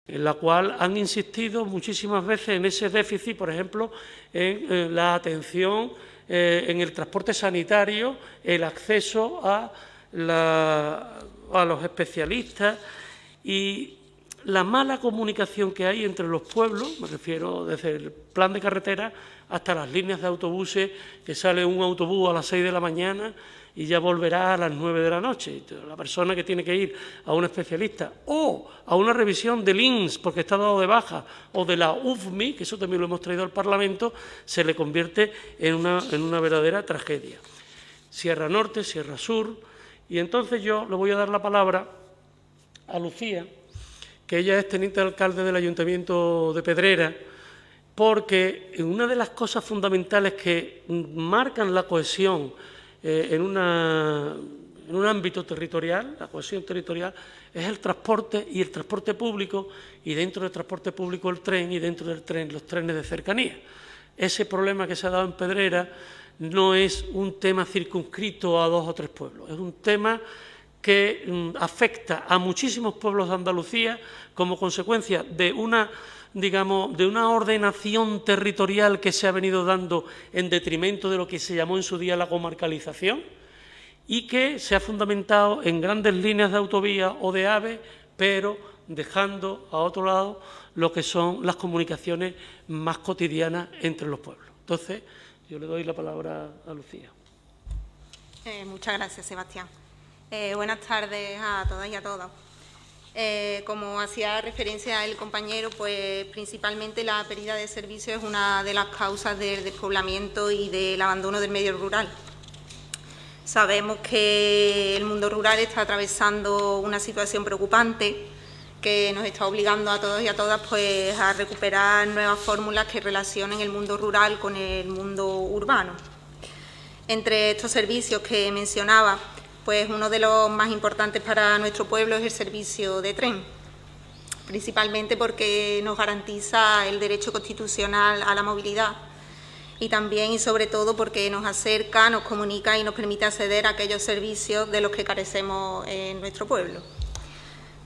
en la cual han insistido muchísimas veces en ese déficit, por ejemplo, en la atención, en el transporte sanitario, el acceso a los especialistas y la mala comunicación que hay entre los pueblos, me refiero desde el plan de carretera hasta las líneas de autobuses, que sale un autobús a las 6 de la mañana y ya volverá a las 9 de la noche. La persona que tiene que ir a un especialista o a una revisión del INS porque está dado de baja o de la UFMI, que eso también lo hemos traído al Parlamento, se le convierte en una verdadera tragedia. Sierra Norte, Sierra Sur, y entonces yo le voy a dar la palabra a Lucía, que ella es teniente alcalde del Ayuntamiento de Pedrera, porque una de las cosas fundamentales que marcan la cohesión en un ámbito territorial, la cohesión territorial, es el transporte y el transporte público, y dentro del transporte público el tren, y dentro del tren los trenes de cercanía. Ese problema que se ha dado en Pedrera no es un tema circunscrito a 2 o 3 pueblos, es un tema que afecta a muchísimos pueblos de Andalucía como consecuencia de una ordenación territorial que se ha venido dando en detrimento de lo que se llamó en su día la comarcalización y que se ha fundamentado en grandes líneas de autovía o de AVE, pero dejando a otro lado lo que son las comunicaciones más cotidianas entre los pueblos. Entonces, yo le doy la palabra a Lucía. Muchas gracias, Sebastián. Buenas tardes a todas y a todos. Como hacía referencia el compañero, pues principalmente la pérdida de servicios es una de las causas del despoblamiento y del abandono del medio rural. Sabemos que el mundo rural está atravesando una situación preocupante que nos está obligando a todos y a todas pues, a recuperar nuevas fórmulas que relacionen el mundo rural con el mundo urbano. Entre estos servicios que mencionaba, pues uno de los más importantes para nuestro pueblo es el servicio de tren, principalmente porque nos garantiza el derecho constitucional a la movilidad y también y sobre todo porque nos acerca, nos comunica y nos permite acceder a aquellos servicios de los que carecemos en nuestro pueblo.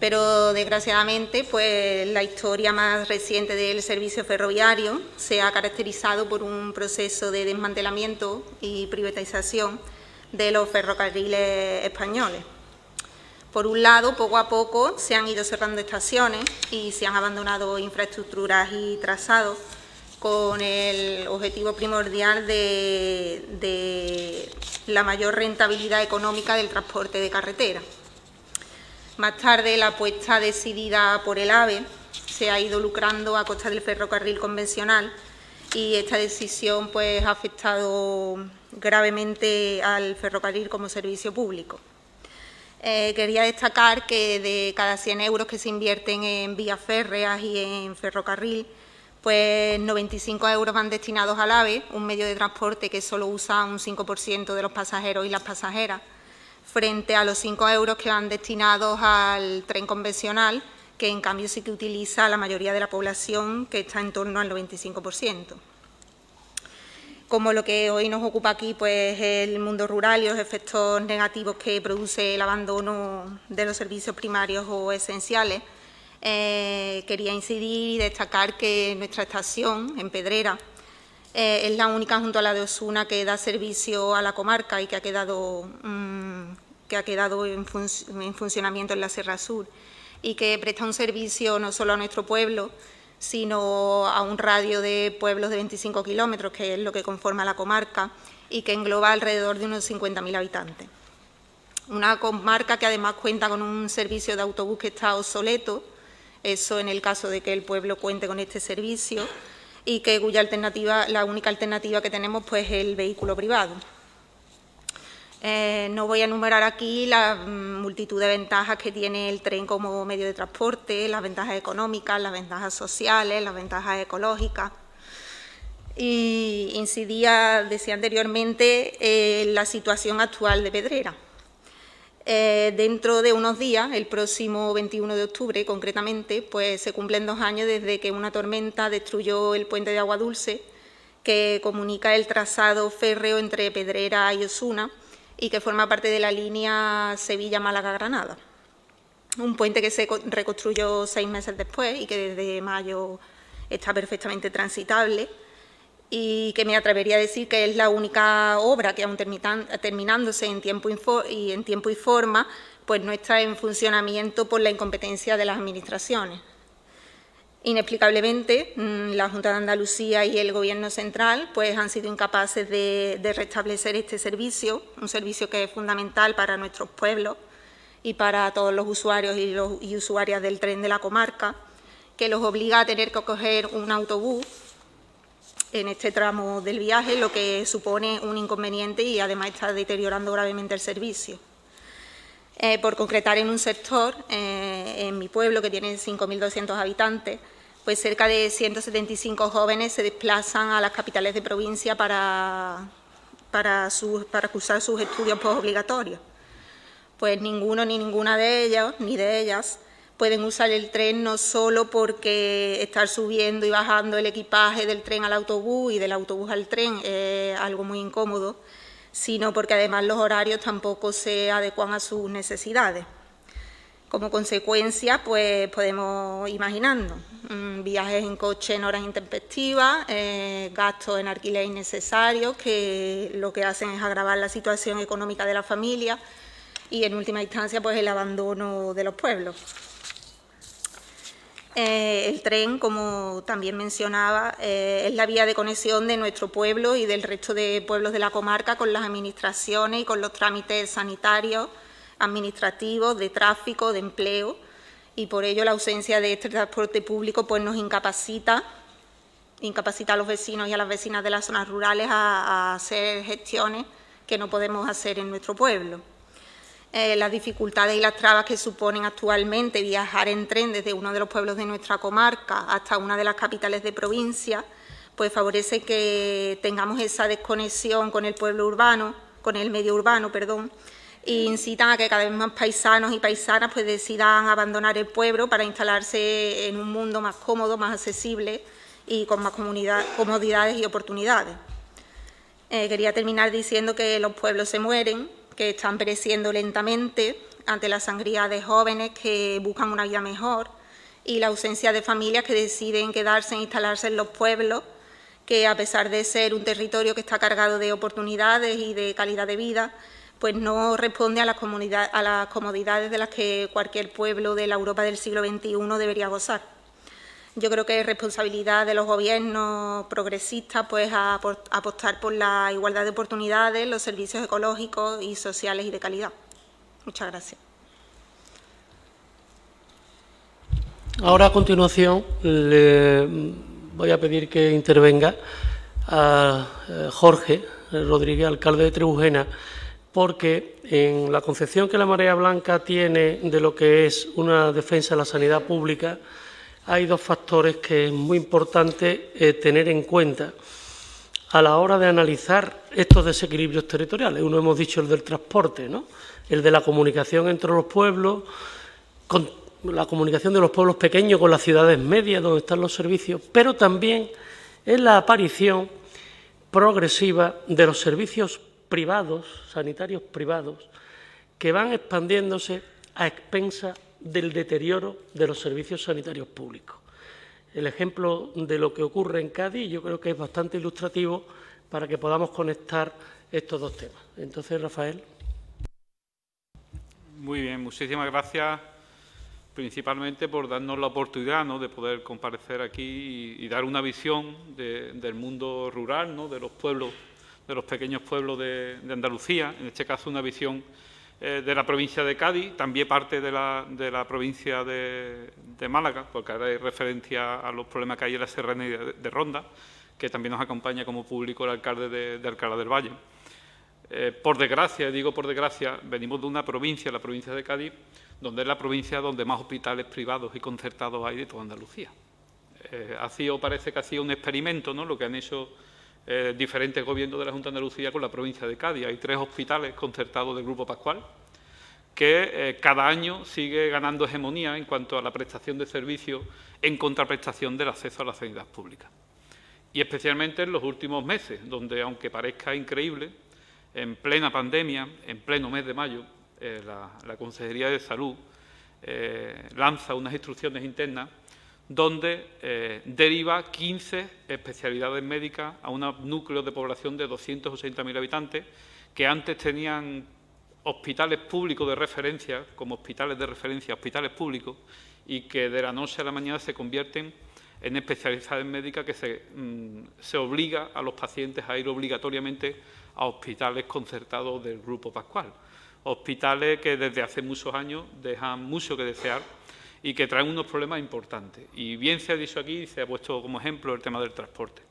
Pero desgraciadamente pues la historia más reciente del servicio ferroviario se ha caracterizado por un proceso de desmantelamiento y privatización de los ferrocarriles españoles. Por un lado, poco a poco se han ido cerrando estaciones y se han abandonado infraestructuras y trazados con el objetivo primordial de la mayor rentabilidad económica del transporte de carretera. Más tarde, la apuesta decidida por el AVE se ha ido lucrando a costa del ferrocarril convencional y esta decisión pues, ha afectado gravemente al ferrocarril como servicio público. Quería destacar que de cada 100 euros que se invierten en vías férreas y en ferrocarril, pues 95 euros van destinados al AVE, un medio de transporte que solo usa un 5% de los pasajeros y las pasajeras, frente a los 5 euros que van destinados al tren convencional, que en cambio sí que utiliza la mayoría de la población, que está en torno al 95%. Como lo que hoy nos ocupa aquí, pues el mundo rural y los efectos negativos que produce el abandono de los servicios primarios o esenciales, quería incidir y destacar que nuestra estación, en Pedrera, es la única junto a la de Osuna que da servicio a la comarca y que ha quedado en funcionamiento en la Sierra Sur y que presta un servicio no solo a nuestro pueblo, sino a un radio de pueblos de 25 kilómetros, que es lo que conforma la comarca, y que engloba alrededor de unos 50.000 habitantes. Una comarca que además cuenta con un servicio de autobús que está obsoleto, eso en el caso de que el pueblo cuente con este servicio, y que la única alternativa que tenemos pues, es el vehículo privado. No voy a enumerar aquí la multitud de ventajas que tiene el tren como medio de transporte, las ventajas económicas, las ventajas sociales, las ventajas ecológicas. Y decía anteriormente, la situación actual de Pedrera. Dentro de unos días, el próximo 21 de octubre concretamente, pues se cumplen 2 años desde que una tormenta destruyó el puente de Agua Dulce, que comunica el trazado férreo entre Pedrera y Osuna, y que forma parte de la línea Sevilla-Málaga-Granada. un puente que se reconstruyó 6 meses después y que desde mayo está perfectamente transitable, y que me atrevería a decir que es la única obra que, aun terminándose en tiempo y forma, pues no está en funcionamiento por la incompetencia de las administraciones. Inexplicablemente, la Junta de Andalucía y el Gobierno central pues, han sido incapaces de restablecer este servicio, un servicio que es fundamental para nuestros pueblos y para todos los usuarios y usuarias del tren de la comarca, que los obliga a tener que coger un autobús en este tramo del viaje, lo que supone un inconveniente y además está deteriorando gravemente el servicio. Por concretar en un sector, en mi pueblo, que tiene 5.200 habitantes, pues cerca de 175 jóvenes se desplazan a las capitales de provincia para cursar sus estudios postobligatorios. Pues ninguno ni ninguna de ellos, ni de ellas, pueden usar el tren no solo porque estar subiendo y bajando el equipaje del tren al autobús y del autobús al tren es algo muy incómodo, sino porque además los horarios tampoco se adecuan a sus necesidades. Como consecuencia, pues podemos imaginarnos viajes en coche en horas intempestivas, gastos en alquiler innecesarios que lo que hacen es agravar la situación económica de la familia y, en última instancia, pues el abandono de los pueblos. El tren, como también mencionaba, es la vía de conexión de nuestro pueblo y del resto de pueblos de la comarca con las administraciones y con los trámites sanitarios, administrativos, de tráfico, de empleo, y por ello la ausencia de este transporte público pues, nos incapacita a los vecinos y a las vecinas de las zonas rurales a hacer gestiones que no podemos hacer en nuestro pueblo. Las dificultades y las trabas que suponen actualmente viajar en tren desde uno de los pueblos de nuestra comarca hasta una de las capitales de provincia, pues favorece que tengamos esa desconexión con el pueblo urbano, con el medio urbano, perdón, e incitan a que cada vez más paisanos y paisanas pues decidan abandonar el pueblo para instalarse en un mundo más cómodo, más accesible y con más comodidades y oportunidades. Quería terminar diciendo que los pueblos se mueren, que están pereciendo lentamente ante la sangría de jóvenes que buscan una vida mejor y la ausencia de familias que deciden quedarse e instalarse en los pueblos, que a pesar de ser un territorio que está cargado de oportunidades y de calidad de vida, pues no responde a las comodidades de las que cualquier pueblo de la Europa del siglo XXI debería gozar. Yo creo que es responsabilidad de los gobiernos progresistas pues, apostar por la igualdad de oportunidades, los servicios ecológicos y sociales y de calidad. Muchas gracias. Ahora, a continuación, le voy a pedir que intervenga a Jorge Rodríguez, alcalde de Trebujena, porque en la concepción que la Marea Blanca tiene de lo que es una defensa de la sanidad pública, hay dos factores que es muy importante tener en cuenta a la hora de analizar estos desequilibrios territoriales. Uno hemos dicho el del transporte, ¿no? El de la comunicación entre los pueblos, con la comunicación de los pueblos pequeños con las ciudades medias donde están los servicios, pero también es la aparición progresiva de los servicios privados, sanitarios privados, que van expandiéndose a expensas del deterioro de los servicios sanitarios públicos. El ejemplo de lo que ocurre en Cádiz yo creo que es bastante ilustrativo para que podamos conectar estos dos temas. Entonces, Rafael. Muy bien, muchísimas gracias, principalmente por darnos la oportunidad, ¿no?, de poder comparecer aquí y dar una visión del mundo rural, ¿no?, de los pueblos, de los pequeños pueblos de Andalucía, en este caso una visión de la provincia de Cádiz, también parte de la provincia de Málaga, porque ahora hay referencia a los problemas que hay en la serranía de Ronda, que también nos acompaña como público el alcalde de Alcalá del Valle. Por desgracia, digo por desgracia, venimos de una provincia, la provincia de Cádiz, donde es la provincia donde más hospitales privados y concertados hay de toda Andalucía. Parece que ha sido un experimento, ¿no?, lo que han hecho diferentes gobiernos de la Junta de Andalucía con la provincia de Cádiz. Hay 3 hospitales concertados del Grupo Pascual, que cada año sigue ganando hegemonía en cuanto a la prestación de servicios en contraprestación del acceso a la sanidad pública. Y especialmente en los últimos meses, donde, aunque parezca increíble, en plena pandemia, en pleno mes de mayo, la Consejería de Salud lanza unas instrucciones internas donde deriva 15 especialidades médicas a un núcleo de población de 280.000 habitantes que antes tenían hospitales públicos de referencia, como hospitales de referencia, hospitales públicos, y que de la noche a la mañana se convierten en especialidades médicas que se obliga a los pacientes a ir obligatoriamente a hospitales concertados del Grupo Pascual. Hospitales que desde hace muchos años dejan mucho que desear y que traen unos problemas importantes. Y bien se ha dicho aquí, se ha puesto como ejemplo el tema del transporte.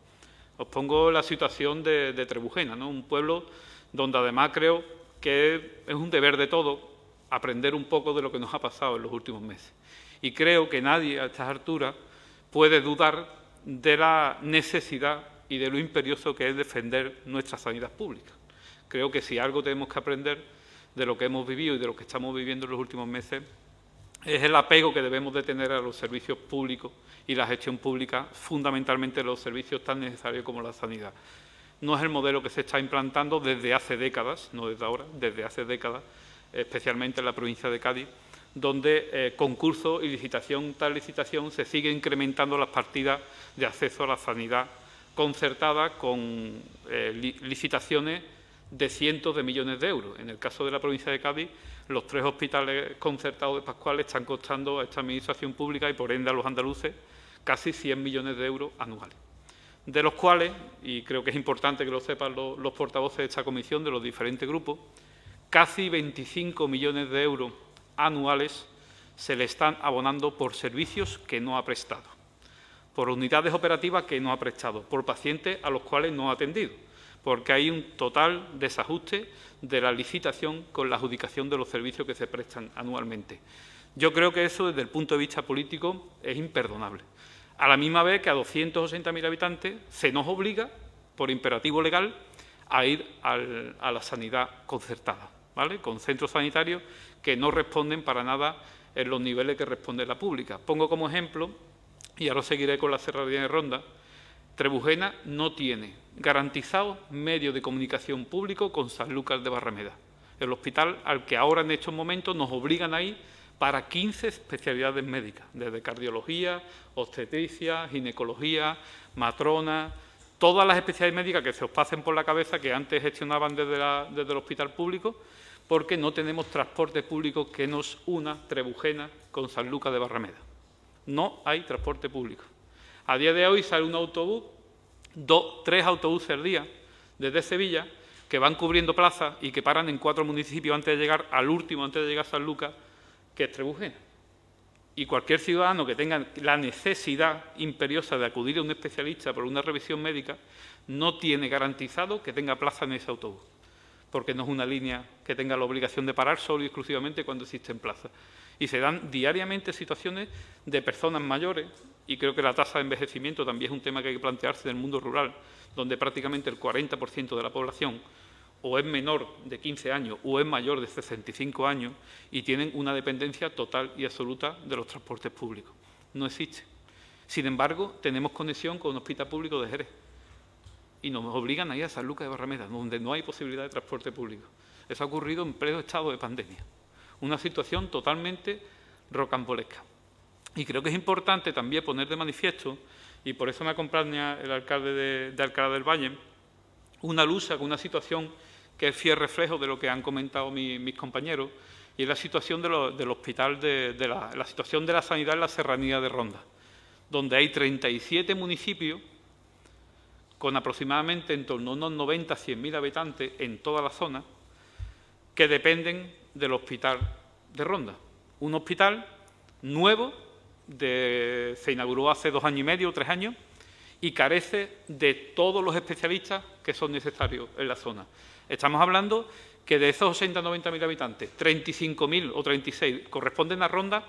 Os pongo la situación de Trebujena, ¿no? Un pueblo donde además creo que es un deber de todos aprender un poco de lo que nos ha pasado en los últimos meses. Y creo que nadie a estas alturas puede dudar de la necesidad y de lo imperioso que es defender nuestra sanidad pública. Creo que si algo tenemos que aprender de lo que hemos vivido y de lo que estamos viviendo en los últimos meses es el apego que debemos de tener a los servicios públicos y la gestión pública, fundamentalmente los servicios tan necesarios como la sanidad. No es el modelo que se está implantando desde hace décadas, no desde ahora, desde hace décadas, especialmente en la provincia de Cádiz, donde concurso y licitación tras licitación se sigue incrementando las partidas de acceso a la sanidad concertada con licitaciones de cientos de millones de euros. En el caso de la provincia de Cádiz, los 3 hospitales concertados de Pascual están costando a esta administración pública y por ende a los andaluces casi 100 millones de euros anuales, de los cuales, y creo que es importante que lo sepan los portavoces de esta comisión de los diferentes grupos, casi 25 millones de euros anuales se le están abonando por servicios que no ha prestado, por unidades operativas que no ha prestado, por pacientes a los cuales no ha atendido, porque hay un total desajuste de la licitación con la adjudicación de los servicios que se prestan anualmente. Yo creo que eso, desde el punto de vista político, es imperdonable. A la misma vez que a 280.000 habitantes se nos obliga, por imperativo legal, a ir a la sanidad concertada, ¿vale? Con centros sanitarios que no responden para nada en los niveles que responde la pública. Pongo como ejemplo, y ahora seguiré con la Serranía de Ronda, Trebujena no tiene garantizado medio de comunicación público con Sanlúcar de Barrameda, el hospital al que ahora en estos momentos nos obligan a ir para 15 especialidades médicas, desde cardiología, obstetricia, ginecología, matrona, todas las especialidades médicas que se os pasen por la cabeza que antes gestionaban desde el hospital público, porque no tenemos transporte público que nos una Trebujena con Sanlúcar de Barrameda. No hay transporte público. A día de hoy sale un autobús, 3 autobuses al día desde Sevilla, que van cubriendo plazas y que paran en 4 municipios antes de llegar al último, antes de llegar a Sanlúcar, que es Trebujena. Y cualquier ciudadano que tenga la necesidad imperiosa de acudir a un especialista por una revisión médica no tiene garantizado que tenga plaza en ese autobús, porque no es una línea que tenga la obligación de parar solo y exclusivamente cuando existen plazas. Y se dan diariamente situaciones de personas mayores, y creo que la tasa de envejecimiento también es un tema que hay que plantearse en el mundo rural, donde prácticamente el 40% de la población o es menor de 15 años o es mayor de 65 años y tienen una dependencia total y absoluta de los transportes públicos. No existe. Sin embargo, tenemos conexión con un hospital público de Jerez y nos obligan a ir a Sanlúcar de Barrameda, donde no hay posibilidad de transporte público. Eso ha ocurrido en pleno estado de pandemia. Una situación totalmente rocambolesca. Y creo que es importante también poner de manifiesto, y por eso me acompaña el alcalde de Alcalá del Valle, una lucha con una situación que es fiel reflejo de lo que han comentado mis compañeros, y es la situación del hospital, la situación de la sanidad en la Serranía de Ronda, donde hay 37 municipios con aproximadamente en torno a unos 90 a 100.000 habitantes en toda la zona, que dependen del hospital de Ronda. Un hospital nuevo, se inauguró hace 2 años y medio, 3 años, y carece de todos los especialistas que son necesarios en la zona. Estamos hablando que de esos 80 a 90.000 habitantes, 35.000 o 36 corresponden a Ronda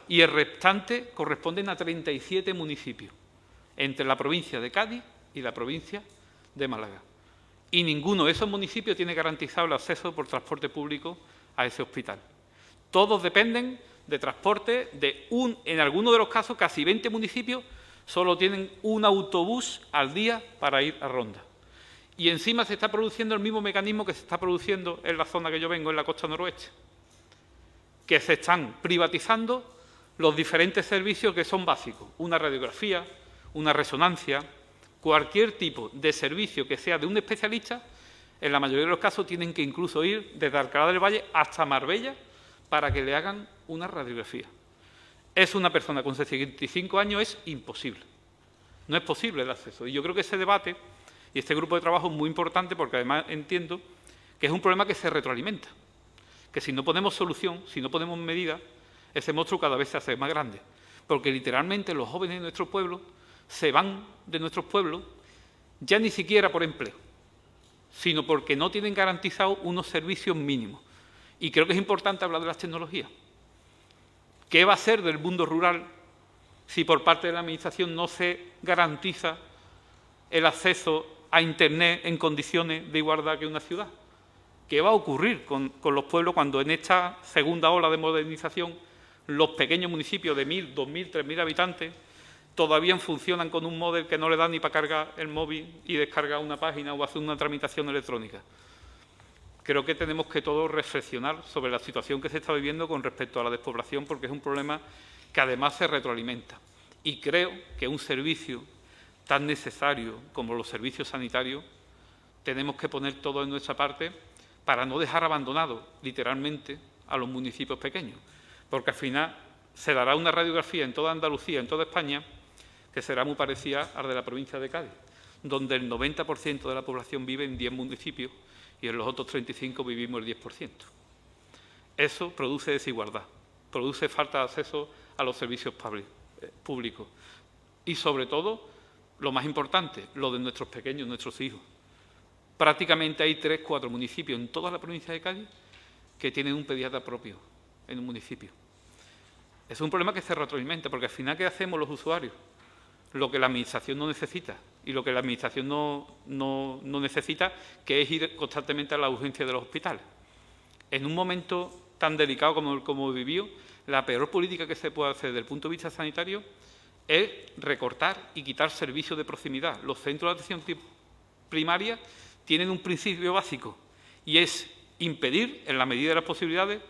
y el restante corresponden a 37 municipios, entre la provincia de Cádiz y la provincia de Málaga. Y ninguno de esos municipios tiene garantizado el acceso por transporte público a ese hospital. Todos dependen de transporte en algunos de los casos, casi 20 municipios solo tienen un autobús al día para ir a Ronda. Y encima se está produciendo el mismo mecanismo que se está produciendo en la zona que yo vengo, en la costa noroeste, que se están privatizando los diferentes servicios que son básicos. Una radiografía, una resonancia, cualquier tipo de servicio que sea de un especialista, en la mayoría de los casos tienen que incluso ir desde Alcalá del Valle hasta Marbella para que le hagan una radiografía. Es una persona con 65 años, es imposible. No es posible el acceso. Y yo creo que ese debate y este grupo de trabajo es muy importante porque además entiendo que es un problema que se retroalimenta. Que si no ponemos solución, si no ponemos medidas, ese monstruo cada vez se hace más grande. Porque literalmente los jóvenes de nuestro pueblo se van de nuestros pueblos ya ni siquiera por empleo, sino porque no tienen garantizados unos servicios mínimos. Y creo que es importante hablar de las tecnologías. ¿Qué va a ser del mundo rural si por parte de la Administración no se garantiza el acceso a Internet en condiciones de igualdad que una ciudad? ¿Qué va a ocurrir con los pueblos cuando en esta segunda ola de modernización los pequeños municipios de 1.000, 2.000, 3.000 habitantes todavía funcionan con un módem que no le da ni para cargar el móvil y descargar una página o hacer una tramitación electrónica? Creo que tenemos que todos reflexionar sobre la situación que se está viviendo con respecto a la despoblación, porque es un problema que además se retroalimenta. Y creo que un servicio tan necesario como los servicios sanitarios tenemos que poner todo en nuestra parte para no dejar abandonados, literalmente, a los municipios pequeños. Porque al final se dará una radiografía en toda Andalucía, en toda España, que será muy parecida a la de la provincia de Cádiz, donde el 90% de la población vive en 10 municipios y en los otros 35 vivimos el 10%. Eso produce desigualdad, produce falta de acceso a los servicios públicos y, sobre todo, lo más importante, lo de nuestros pequeños, nuestros hijos. Prácticamente hay 3 o 4 municipios en toda la provincia de Cádiz que tienen un pediatra propio en un municipio. Es un problema que se retroalimenta, porque al final, ¿qué hacemos los usuarios? Lo que la Administración no necesita y lo que la Administración no necesita, que es ir constantemente a la urgencia de los hospitales. En un momento tan delicado como vivió, la peor política que se puede hacer desde el punto de vista sanitario es recortar y quitar servicios de proximidad. Los centros de atención primaria tienen un principio básico y es impedir, en la medida de las posibilidades,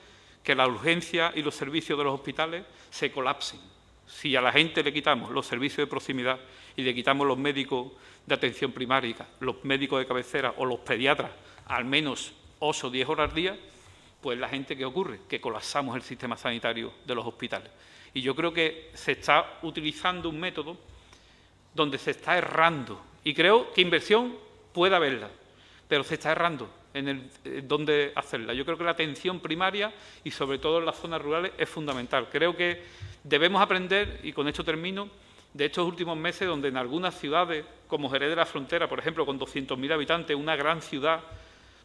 que la urgencia y los servicios de los hospitales se colapsen. Si a la gente le quitamos los servicios de proximidad y le quitamos los médicos de atención primaria, los médicos de cabecera o los pediatras, al menos 8 o 10 horas al día, pues la gente, ¿qué ocurre? Que colapsamos el sistema sanitario de los hospitales. Y yo creo que se está utilizando un método donde se está errando. Y creo que inversión puede haberla, pero se está errando en dónde hacerla. Yo creo que la atención primaria y sobre todo en las zonas rurales es fundamental. Creo que debemos aprender, y con esto termino, de estos últimos meses donde en algunas ciudades, como Jerez de la Frontera, por ejemplo, con 200.000 habitantes, una gran ciudad,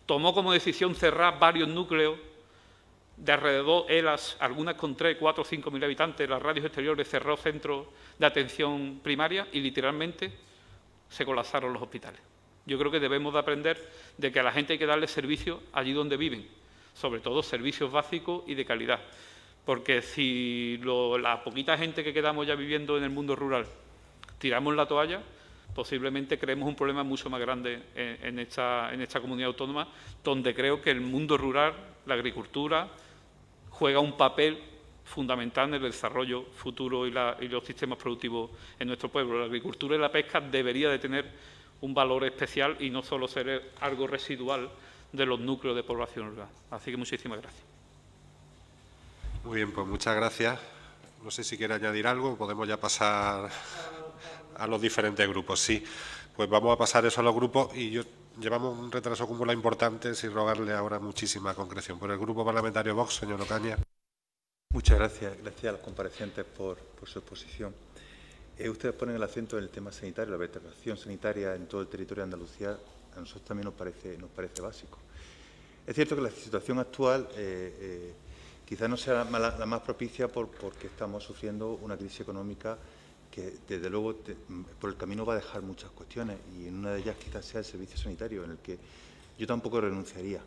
tomó como decisión cerrar varios núcleos de alrededor, ELAs, algunas con 3, 4 o 5.000 habitantes, las radios exteriores cerró centros de atención primaria y literalmente se colapsaron los hospitales. Yo creo que debemos de aprender de que a la gente hay que darle servicios allí donde viven, sobre todo servicios básicos y de calidad. Porque si la poquita gente que quedamos ya viviendo en el mundo rural tiramos la toalla, posiblemente creemos un problema mucho más grande en esta comunidad autónoma, donde creo que el mundo rural, la agricultura, juega un papel fundamental en el desarrollo futuro y los sistemas productivos en nuestro pueblo. La agricultura y la pesca debería de tener un valor especial y no solo ser algo residual de los núcleos de población rural. Así que muchísimas gracias. Muy bien, pues muchas gracias. No sé si quiere añadir algo, podemos ya pasar a los diferentes grupos. Sí, pues vamos a pasar eso a los grupos y llevamos un retraso acumulado importante, sin rogarle ahora muchísima concreción. Por el Grupo Parlamentario Vox, señor Ocaña. Muchas gracias. Gracias a los comparecientes por su exposición. Ustedes ponen el acento en el tema sanitario, la vertebración sanitaria en todo el territorio de Andalucía, a nosotros también nos parece básico. Es cierto que la situación actual quizás no sea la más propicia porque estamos sufriendo una crisis económica que, desde luego, por el camino va a dejar muchas cuestiones y en una de ellas quizás sea el servicio sanitario, en el que yo tampoco renunciaría.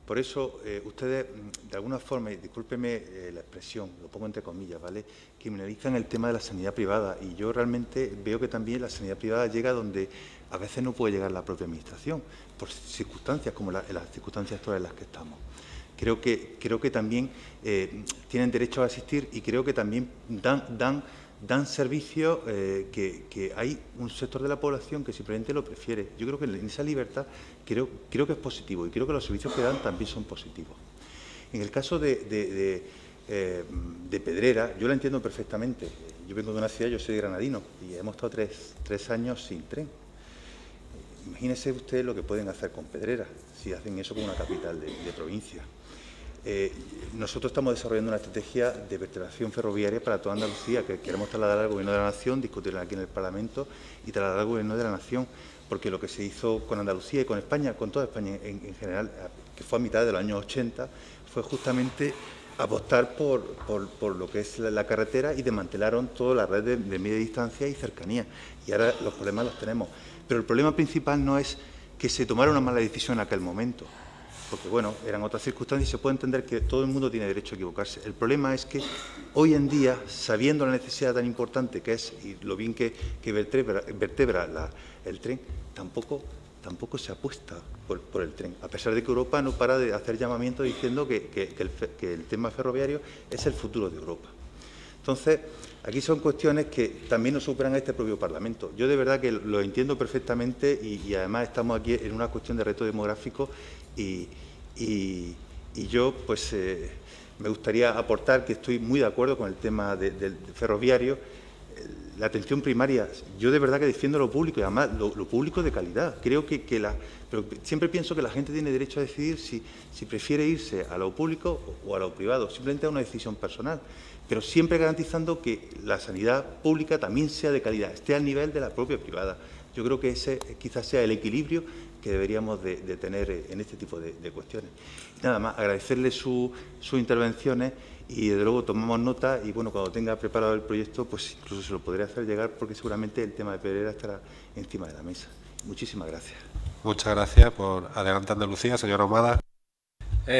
Por eso, ustedes, de alguna forma, y discúlpeme la expresión, lo pongo entre comillas, ¿vale?, criminalizan el tema de la sanidad privada y yo realmente veo que también la sanidad privada llega donde a veces no puede llegar la propia Administración, por circunstancias como las circunstancias actuales en las que estamos. creo que también tienen derecho a asistir y creo que también dan servicio que hay un sector de la población que simplemente lo prefiere. Yo creo que en esa libertad creo que es positivo y creo que los servicios que dan también son positivos. En el caso de Pedrera, yo lo entiendo perfectamente. Yo vengo de una ciudad, yo soy granadino y hemos estado tres años sin tren. Imagínese usted lo que pueden hacer con Pedrera si hacen eso con una capital de provincia. Nosotros estamos desarrollando una estrategia de vertebración ferroviaria para toda Andalucía que queremos trasladar al Gobierno de la Nación, discutirla aquí en el Parlamento y trasladar al Gobierno de la Nación, porque lo que se hizo con Andalucía y con España, con toda España en general, que fue a mitad de los años 80, fue justamente apostar por lo que es la carretera y desmantelaron toda la red de media distancia y cercanía. Y ahora los problemas los tenemos. Pero el problema principal no es que se tomara una mala decisión en aquel momento, porque, bueno, eran otras circunstancias y se puede entender que todo el mundo tiene derecho a equivocarse. El problema es que hoy en día, sabiendo la necesidad tan importante que es y lo bien que vertebra el tren, tampoco se apuesta por el tren, a pesar de que Europa no para de hacer llamamientos diciendo que el tema ferroviario es el futuro de Europa. Entonces, aquí son cuestiones que también nos superan a este propio Parlamento. Yo de verdad que lo entiendo perfectamente y además estamos aquí en una cuestión de reto demográfico y yo pues me gustaría aportar que estoy muy de acuerdo con el tema del ferroviario. La atención primaria, yo de verdad que defiendo lo público y además lo público de calidad. Creo pero siempre pienso que la gente tiene derecho a decidir si prefiere irse a lo público o a lo privado. Simplemente es una decisión personal, pero siempre garantizando que la sanidad pública también sea de calidad, esté al nivel de la propia privada. Yo creo que ese quizás sea el equilibrio que deberíamos de tener en este tipo de cuestiones. Y nada más, agradecerle sus intervenciones y, desde luego, tomamos nota y, bueno, cuando tenga preparado el proyecto, pues incluso se lo podré hacer llegar porque seguramente el tema de Pedrera estará encima de la mesa. Muchísimas gracias. Muchas gracias por Adelante Andalucía, señor Ahumada.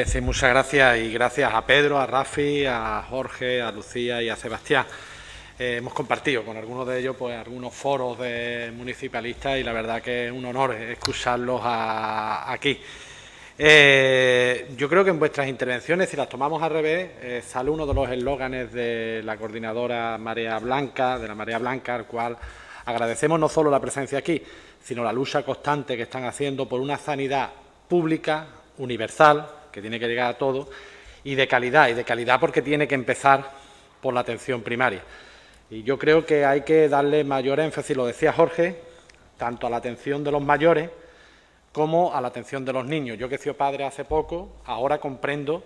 Sí, muchas gracias y gracias a Pedro, a Rafi, a Jorge, a Lucía y a Sebastián. Hemos compartido con algunos de ellos pues algunos foros de municipalistas y la verdad que es un honor escucharlos aquí. Yo creo que en vuestras intervenciones, si las tomamos al revés, sale uno de los eslóganes de la coordinadora Marea Blanca, al cual agradecemos no solo la presencia aquí, sino la lucha constante que están haciendo por una sanidad pública, universal, que tiene que llegar a todos, y de calidad porque tiene que empezar por la atención primaria. Y yo creo que hay que darle mayor énfasis, lo decía Jorge, tanto a la atención de los mayores como a la atención de los niños. Yo que he sido padre hace poco, ahora comprendo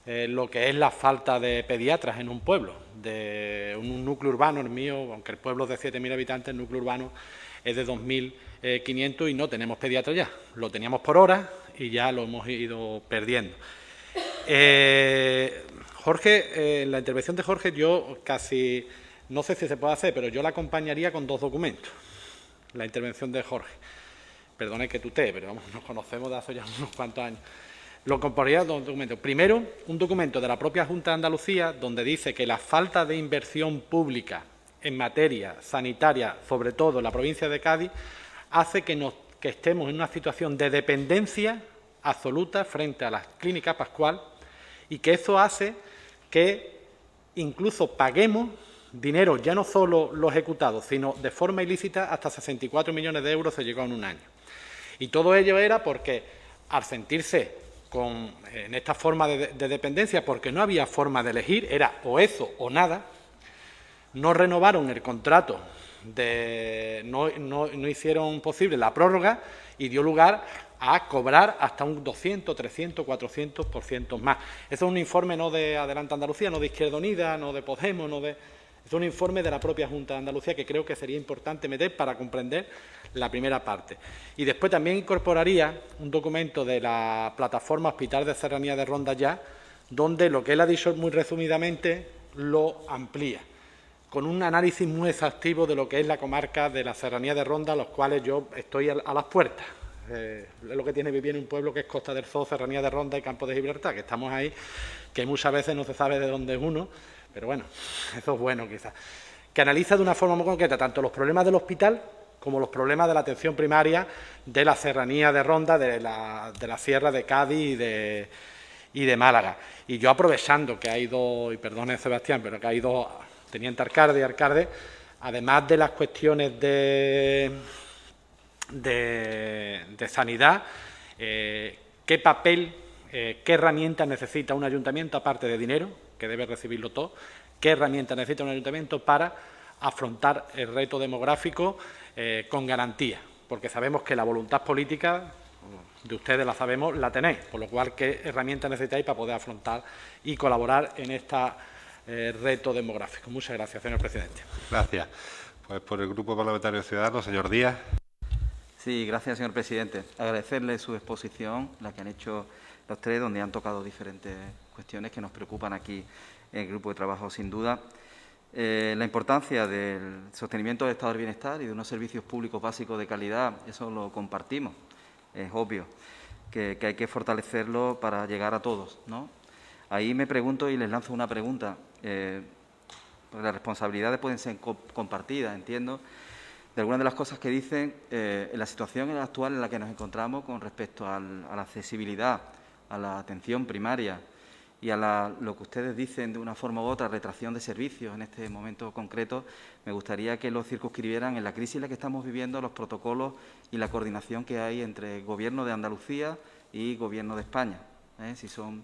lo que es la falta de pediatras en un pueblo, de un núcleo urbano, el mío, aunque el pueblo es de 7.000 habitantes, el núcleo urbano es de 2.500 y no tenemos pediatras ya. Lo teníamos por horas y ya lo hemos ido perdiendo. Jorge, en la intervención de Jorge yo casi, no sé si se puede hacer, pero yo la acompañaría con 2 documentos, la intervención de Jorge. Perdone que tutee, pero vamos, nos conocemos de hace ya unos cuantos años. Lo acompañaría 2 documentos. Primero, un documento de la propia Junta de Andalucía donde dice que la falta de inversión pública en materia sanitaria, sobre todo en la provincia de Cádiz, hace que estemos en una situación de dependencia absoluta frente a la Clínica Pascual y que eso hace que incluso paguemos dinero, ya no solo lo ejecutado, sino de forma ilícita, hasta 64 millones de euros se llegó en un año. Y todo ello era porque, al sentirse en esta forma de dependencia, porque no había forma de elegir, era o eso o nada, no renovaron el contrato, no hicieron posible la prórroga y dio lugar a cobrar hasta un 200, 300, 400% más. Eso es un informe no de Adelante Andalucía, no de Izquierda Unida, no de Podemos, es un informe de la propia Junta de Andalucía que creo que sería importante meter para comprender la primera parte. Y después también incorporaría un documento de la plataforma Hospital de Serranía de Ronda Ya, donde lo que él ha dicho muy resumidamente lo amplía, con un análisis muy exhaustivo de lo que es la comarca de la Serranía de Ronda, a los cuales yo estoy a las puertas. Es lo que tiene vivir en un pueblo que es Costa del Sol, Serranía de Ronda y Campo de Gibraltar, que estamos ahí, que muchas veces no se sabe de dónde es uno, pero bueno, eso es bueno quizás. Que analiza de una forma muy concreta tanto los problemas del hospital como los problemas de la atención primaria de la Serranía de Ronda, de la Sierra de Cádiz y de Málaga. Y yo, aprovechando que hay dos, y perdone Sebastián, pero que hay dos teniente alcalde y alcalde, además de las cuestiones de sanidad, ¿qué papel, qué herramientas necesita un ayuntamiento, aparte de dinero, que debe recibirlo todo, qué herramientas necesita un ayuntamiento para afrontar el reto demográfico con garantía? Porque sabemos que la voluntad política, de ustedes la sabemos, la tenéis, por lo cual, ¿qué herramientas necesitáis para poder afrontar y colaborar en este reto demográfico? Muchas gracias, señor presidente. Gracias. Pues por el Grupo Parlamentario Ciudadanos, señor Díaz. Sí, gracias, señor presidente. Agradecerle su exposición, la que han hecho los tres, donde han tocado diferentes cuestiones que nos preocupan aquí en el grupo de trabajo, sin duda. La importancia del sostenimiento del estado del bienestar y de unos servicios públicos básicos de calidad, eso lo compartimos. Es obvio que hay que fortalecerlo para llegar a todos, ¿no? Ahí me pregunto y les lanzo una pregunta. Las responsabilidades pueden ser compartidas, entiendo, de algunas de las cosas que dicen en la situación actual en la que nos encontramos con respecto a la accesibilidad, a la atención primaria y a lo que ustedes dicen de una forma u otra, retracción de servicios en este momento concreto. Me gustaría que lo circunscribieran en la crisis en la que estamos viviendo, los protocolos y la coordinación que hay entre el Gobierno de Andalucía y Gobierno de España. Si son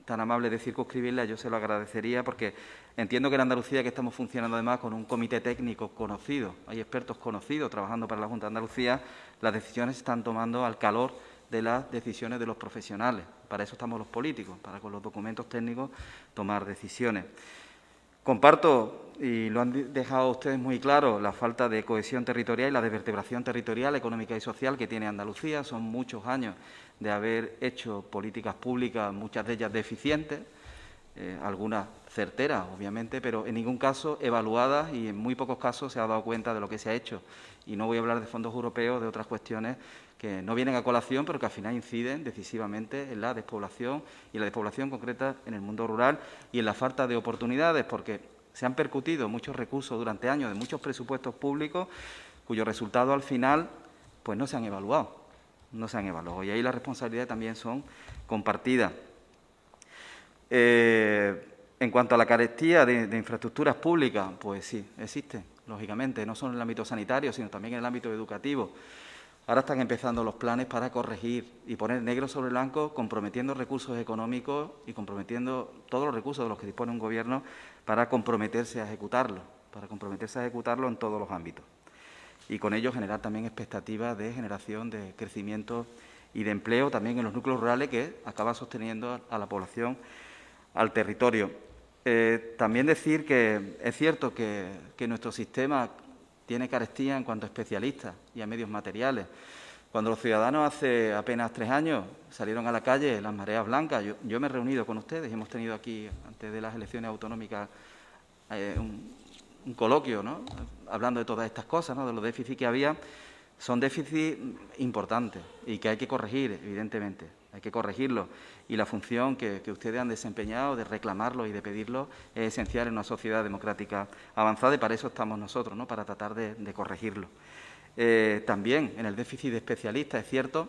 tan amables de circunscribirla, yo se lo agradecería, porque entiendo que en Andalucía que estamos funcionando además con un comité técnico conocido, hay expertos conocidos trabajando para la Junta de Andalucía, las decisiones se están tomando al calor de las decisiones de los profesionales. Para eso estamos los políticos, para con los documentos técnicos tomar decisiones. Comparto, y lo han dejado ustedes muy claro, la falta de cohesión territorial y la desvertebración territorial, económica y social que tiene Andalucía. Son muchos años de haber hecho políticas públicas, muchas de ellas deficientes, algunas certeras, obviamente, pero en ningún caso evaluadas, y en muy pocos casos se ha dado cuenta de lo que se ha hecho. Y no voy a hablar de fondos europeos, de otras cuestiones que no vienen a colación, pero que al final inciden decisivamente en la despoblación, y la despoblación concreta en el mundo rural y en la falta de oportunidades, porque se han percutido muchos recursos durante años de muchos presupuestos públicos cuyos resultados al final pues no se han evaluado. No se han evaluado, y ahí las responsabilidades también son compartidas. En cuanto a la carestía de infraestructuras públicas, pues sí, existe, lógicamente, no solo en el ámbito sanitario, sino también en el ámbito educativo. Ahora están empezando los planes para corregir y poner negro sobre blanco, comprometiendo recursos económicos y comprometiendo todos los recursos de los que dispone un Gobierno para comprometerse a ejecutarlo, en todos los ámbitos. Y con ello generar también expectativas de generación de crecimiento y de empleo también en los núcleos rurales, que acaba sosteniendo a la población, al territorio. También decir que es cierto que nuestro sistema tiene carestía en cuanto a especialistas y a medios materiales. Cuando los ciudadanos hace apenas 3 años salieron a la calle, las mareas blancas, yo me he reunido con ustedes y hemos tenido aquí, antes de las elecciones autonómicas, un coloquio, ¿no?, hablando de todas estas cosas, ¿no?, de los déficits que había. Son déficits importantes y que hay que corregir, evidentemente, hay que corregirlos. Y la función que ustedes han desempeñado de reclamarlo y de pedirlo es esencial en una sociedad democrática avanzada, y para eso estamos nosotros, ¿no?, para tratar de corregirlo. También en el déficit de especialistas es cierto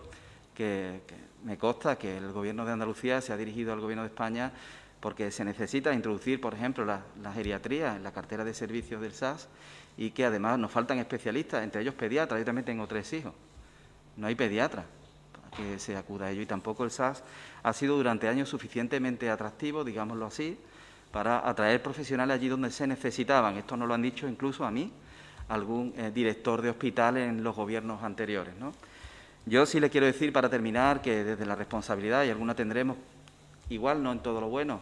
que me consta que el Gobierno de Andalucía se ha dirigido al Gobierno de España porque se necesita introducir, por ejemplo, la geriatría en la cartera de servicios del SAS, y que además nos faltan especialistas, entre ellos pediatras. Yo también tengo 3 hijos. No hay pediatras para que se acuda a ello, y tampoco el SAS ha sido durante años suficientemente atractivo, digámoslo así, para atraer profesionales allí donde se necesitaban. Esto nos lo han dicho incluso a mí algún director de hospital en los gobiernos anteriores, ¿no? Yo sí le quiero decir, para terminar, que desde la responsabilidad, y alguna tendremos, igual no en todo lo bueno,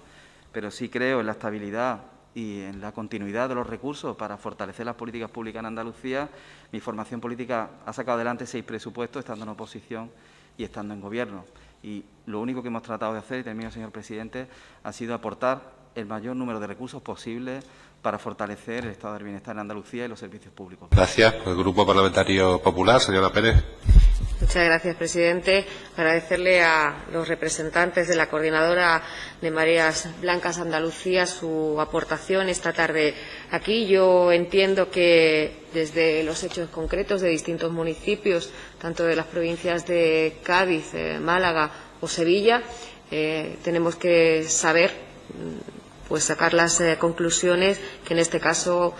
pero sí creo en la estabilidad y en la continuidad de los recursos para fortalecer las políticas públicas en Andalucía. Mi formación política ha sacado adelante 6 presupuestos estando en oposición y estando en Gobierno. Y lo único que hemos tratado de hacer, y termino, señor presidente, ha sido aportar el mayor número de recursos posibles para fortalecer el estado del bienestar en Andalucía y los servicios públicos. Gracias. Por el Grupo Parlamentario Popular, señora Pérez. Muchas gracias, presidente. Agradecerle a los representantes de la Coordinadora de Mareas Blancas Andalucía su aportación esta tarde aquí. Yo entiendo que desde los hechos concretos de distintos municipios, tanto de las provincias de Cádiz, Málaga o Sevilla, tenemos que saber pues sacar las conclusiones que en este caso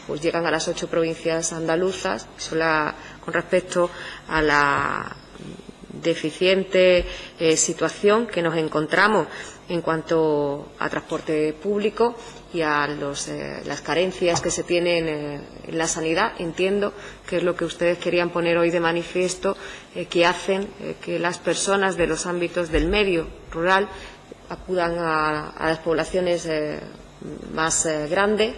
pues llegan a las 8 provincias andaluzas con respecto a la deficiente situación que nos encontramos en cuanto a transporte público y a las carencias que se tienen en la sanidad. Entiendo que es lo que ustedes querían poner hoy de manifiesto, que hacen que las personas de los ámbitos del medio rural acudan a las poblaciones más grandes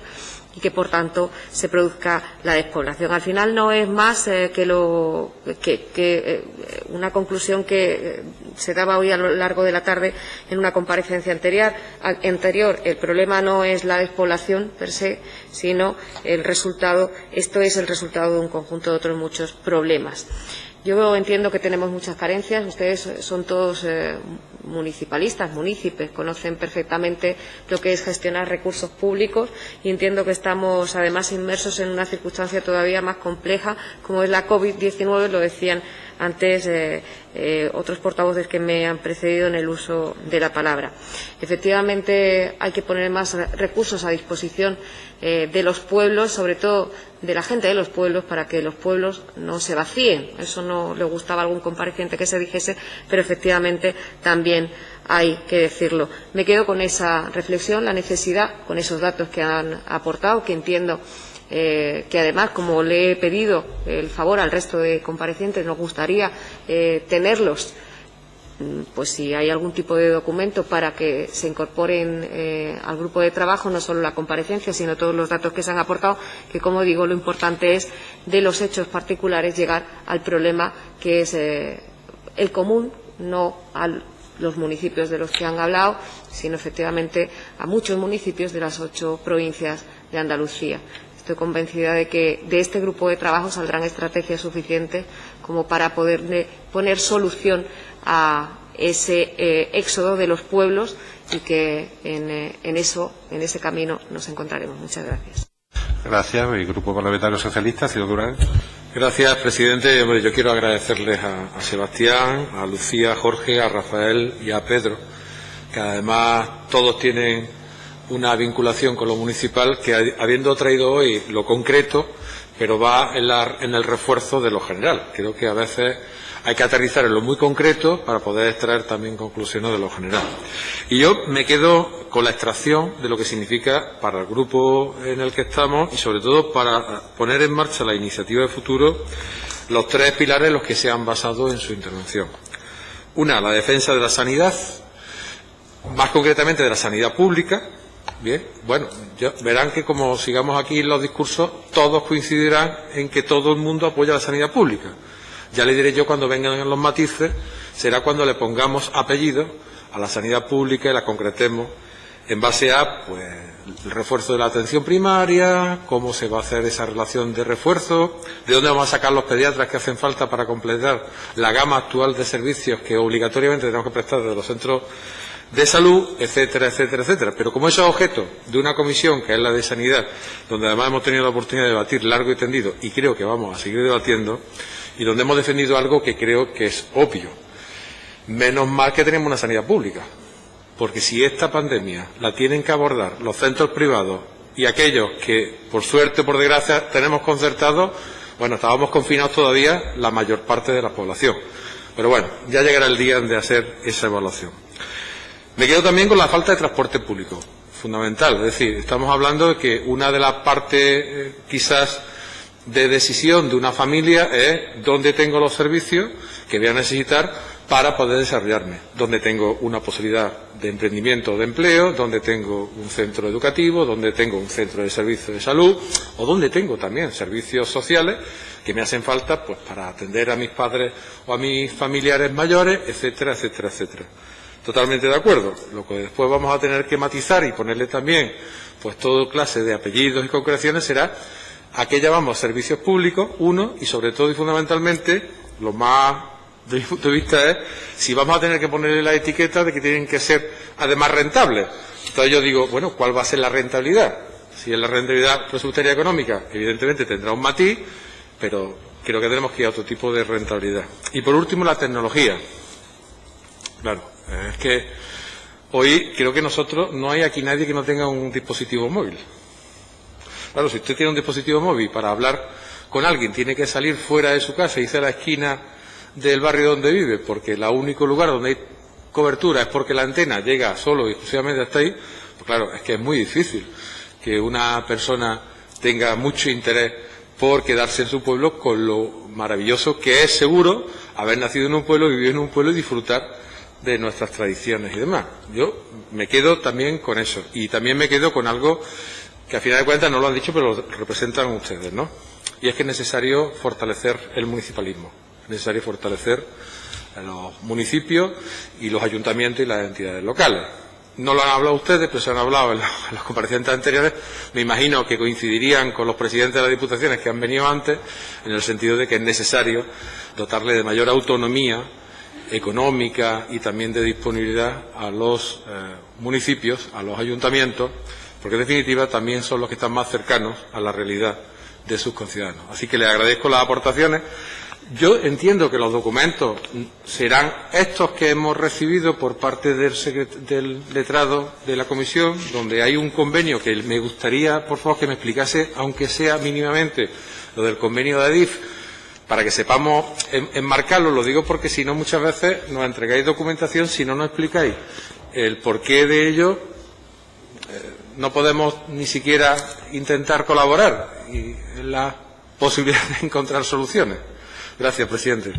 y que, por tanto, se produzca la despoblación. Al final no es más que una conclusión que se daba hoy a lo largo de la tarde en una comparecencia anterior. El problema no es la despoblación per se, sino el resultado. Esto es el resultado de un conjunto de otros muchos problemas. Yo entiendo que tenemos muchas carencias. Ustedes son todos municipalistas, municipios, conocen perfectamente lo que es gestionar recursos públicos y entiendo que estamos además inmersos en una circunstancia todavía más compleja como es la COVID-19, lo decían antes otros portavoces que me han precedido en el uso de la palabra. Efectivamente, hay que poner más recursos a disposición de los pueblos, sobre todo de la gente de los pueblos, para que los pueblos no se vacíen. Eso no le gustaba a algún compareciente que se dijese, pero efectivamente también hay que decirlo. Me quedo con esa reflexión, la necesidad, con esos datos que han aportado, que entiendo que además, como le he pedido el favor al resto de comparecientes, nos gustaría tenerlos, pues si hay algún tipo de documento para que se incorporen al grupo de trabajo, no solo la comparecencia, sino todos los datos que se han aportado, que, como digo, lo importante es de los hechos particulares llegar al problema que es el común, no a los municipios de los que han hablado, sino efectivamente a muchos municipios de las 8 provincias de Andalucía. Estoy convencida de que de este grupo de trabajo saldrán estrategias suficientes como para poder poner solución a ese éxodo de los pueblos y que en ese camino nos encontraremos. Muchas gracias. Gracias. El Grupo Parlamentario Socialista, señor Durán. Gracias, presidente. Hombre, yo quiero agradecerles a Sebastián, a Lucía, a Jorge, a Rafael y a Pedro, que además todos tienen una vinculación con lo municipal, que habiendo traído hoy lo concreto, pero va en el refuerzo de lo general. Creo que a veces hay que aterrizar en lo muy concreto para poder extraer también conclusiones de lo general. Y yo me quedo con la extracción de lo que significa para el grupo en el que estamos y sobre todo para poner en marcha la iniciativa de futuro los 3 pilares en los que se han basado en su intervención. Una, la defensa de la sanidad, más concretamente de la sanidad pública. Bien, bueno, verán que como sigamos aquí en los discursos, todos coincidirán en que todo el mundo apoya la sanidad pública. Ya le diré yo cuando vengan los matices, será cuando le pongamos apellido a la sanidad pública y la concretemos en base a pues, el refuerzo de la atención primaria, cómo se va a hacer esa relación de refuerzo, de dónde vamos a sacar los pediatras que hacen falta para completar la gama actual de servicios que obligatoriamente tenemos que prestar desde los centros de salud, etcétera, etcétera, etcétera. Pero como eso es objeto de una comisión, que es la de sanidad, donde además hemos tenido la oportunidad de debatir largo y tendido, y creo que vamos a seguir debatiendo, y donde hemos defendido algo que creo que es obvio. Menos mal que tenemos una sanidad pública, porque si esta pandemia la tienen que abordar los centros privados y aquellos que, por suerte o por desgracia, tenemos concertados, bueno, estábamos confinados todavía la mayor parte de la población. Pero bueno, ya llegará el día de hacer esa evaluación. Me quedo también con la falta de transporte público, fundamental. Es decir, estamos hablando de que una de las partes quizás de decisión de una familia es dónde tengo los servicios que voy a necesitar para poder desarrollarme, dónde tengo una posibilidad de emprendimiento o de empleo, dónde tengo un centro educativo, dónde tengo un centro de servicios de salud o dónde tengo también servicios sociales que me hacen falta pues para atender a mis padres o a mis familiares mayores, etcétera, etcétera, etcétera. Totalmente de acuerdo. Lo que después vamos a tener que matizar y ponerle también pues toda clase de apellidos y concreciones será a qué llamamos servicios públicos, uno, y sobre todo y fundamentalmente, lo más de mi punto de vista es si vamos a tener que ponerle la etiqueta de que tienen que ser además rentables. Entonces yo digo, bueno, ¿cuál va a ser la rentabilidad? Si es la rentabilidad presupuestaria económica, evidentemente tendrá un matiz, pero creo que tenemos que ir a otro tipo de rentabilidad. Y por último, la tecnología. Claro. Es que hoy creo que nosotros, no hay aquí nadie que no tenga un dispositivo móvil. Claro, si usted tiene un dispositivo móvil para hablar con alguien, tiene que salir fuera de su casa, irse a la esquina del barrio donde vive, porque el único lugar donde hay cobertura es porque la antena llega solo y exclusivamente hasta ahí, pues claro, es que es muy difícil que una persona tenga mucho interés por quedarse en su pueblo con lo maravilloso que es seguro haber nacido en un pueblo, vivir en un pueblo y disfrutar de nuestras tradiciones y demás. Yo me quedo también con eso y también me quedo con algo que a final de cuentas no lo han dicho pero lo representan ustedes, ¿no? Y es que es necesario fortalecer el municipalismo, es necesario fortalecer a los municipios y los ayuntamientos y las entidades locales. No lo han hablado ustedes, pero se han hablado en las comparecencias anteriores. Me imagino que coincidirían con los presidentes de las diputaciones que han venido antes, en el sentido de que es necesario dotarle de mayor autonomía económica y también de disponibilidad a los municipios, a los ayuntamientos, porque en definitiva también son los que están más cercanos a la realidad de sus conciudadanos. Así que les agradezco las aportaciones. Yo entiendo que los documentos serán estos que hemos recibido por parte del letrado de la comisión, donde hay un convenio que me gustaría, por favor, que me explicase, aunque sea mínimamente, lo del convenio de Adif, para que sepamos enmarcarlo. Lo digo porque si no, muchas veces nos entregáis documentación, si no nos explicáis el porqué de ello, no podemos ni siquiera intentar colaborar y la posibilidad de encontrar soluciones. Gracias, presidente.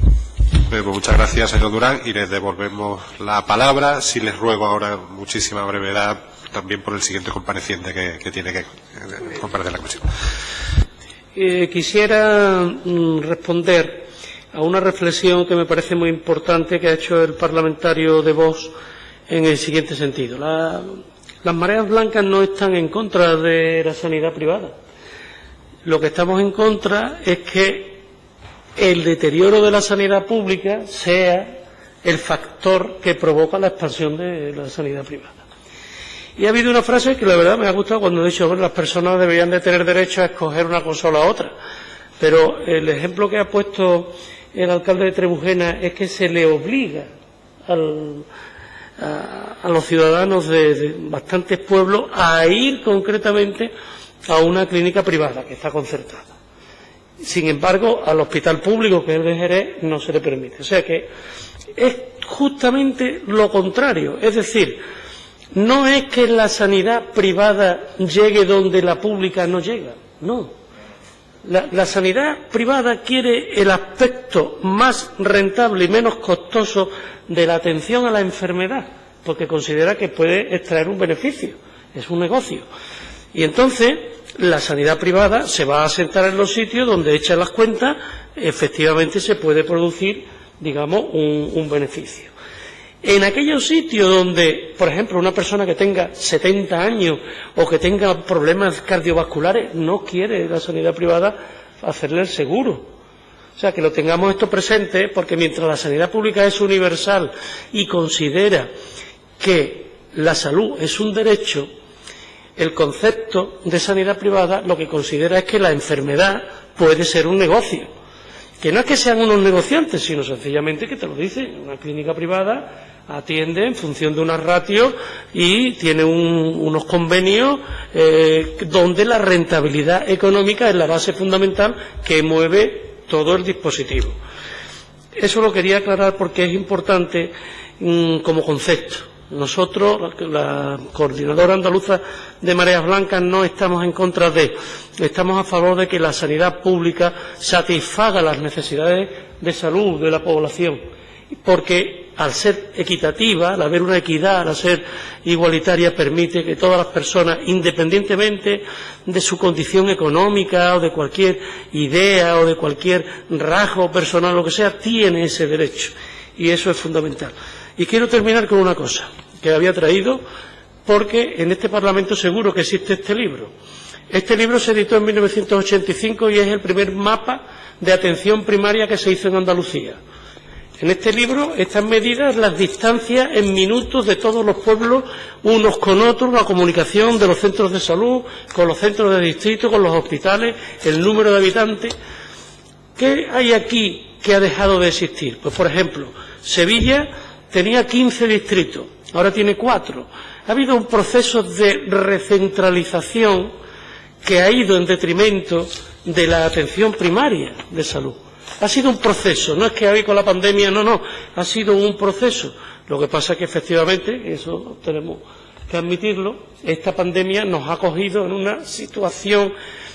Pues muchas gracias, señor Durán, y les devolvemos la palabra. Sí les ruego ahora muchísima brevedad también por el siguiente compareciente que tiene que comparecer en la comisión. Quisiera responder a una reflexión que me parece muy importante que ha hecho el parlamentario de Vox en el siguiente sentido. Las mareas blancas no están en contra de la sanidad privada. Lo que estamos en contra es que el deterioro de la sanidad pública sea el factor que provoca la expansión de la sanidad privada. Y ha habido una frase que la verdad me ha gustado cuando he dicho, bueno, las personas deberían de tener derecho a escoger una cosa o la otra. Pero el ejemplo que ha puesto el alcalde de Trebujena es que se le obliga a los ciudadanos de bastantes pueblos a ir concretamente a una clínica privada que está concertada. Sin embargo, al hospital público, que es el de Jerez, no se le permite. O sea que es justamente lo contrario. Es decir, no es que la sanidad privada llegue donde la pública no llega. No. La sanidad privada quiere el aspecto más rentable y menos costoso de la atención a la enfermedad, porque considera que puede extraer un beneficio. Es un negocio. Y entonces la sanidad privada se va a sentar en los sitios donde, hechas las cuentas, efectivamente se puede producir, digamos, un beneficio. En aquellos sitios donde, por ejemplo, una persona que tenga 70 años o que tenga problemas cardiovasculares no quiere la sanidad privada hacerle el seguro. O sea, que lo tengamos esto presente, porque mientras la sanidad pública es universal y considera que la salud es un derecho, el concepto de sanidad privada lo que considera es que la enfermedad puede ser un negocio. Que no es que sean unos negociantes, sino sencillamente que te lo dicen. Una clínica privada atiende en función de unas ratios y tiene unos convenios donde la rentabilidad económica es la base fundamental que mueve todo el dispositivo. Eso lo quería aclarar porque es importante como concepto. Nosotros, la Coordinadora Andaluza de Mareas Blancas, no estamos en contra estamos a favor de que la sanidad pública satisfaga las necesidades de salud de la población, porque al ser equitativa, al haber una equidad, al ser igualitaria, permite que todas las personas, independientemente de su condición económica o de cualquier idea o de cualquier rasgo personal, lo que sea, tiene ese derecho, y eso es fundamental. Y quiero terminar con una cosa que había traído, porque en este Parlamento seguro que existe este libro. Este libro se editó en 1985 y es el primer mapa de atención primaria que se hizo en Andalucía. En este libro están medidas las distancias en minutos de todos los pueblos, unos con otros, la comunicación de los centros de salud, con los centros de distrito, con los hospitales, el número de habitantes. ¿Qué hay aquí que ha dejado de existir? Pues, por ejemplo, Sevilla tenía 15 distritos, ahora tiene 4. Ha habido un proceso de recentralización que ha ido en detrimento de la atención primaria de salud. Ha sido un proceso, no es que hoy con la pandemia, no, ha sido un proceso. Lo que pasa es que efectivamente, eso tenemos que admitirlo, esta pandemia nos ha cogido en una situación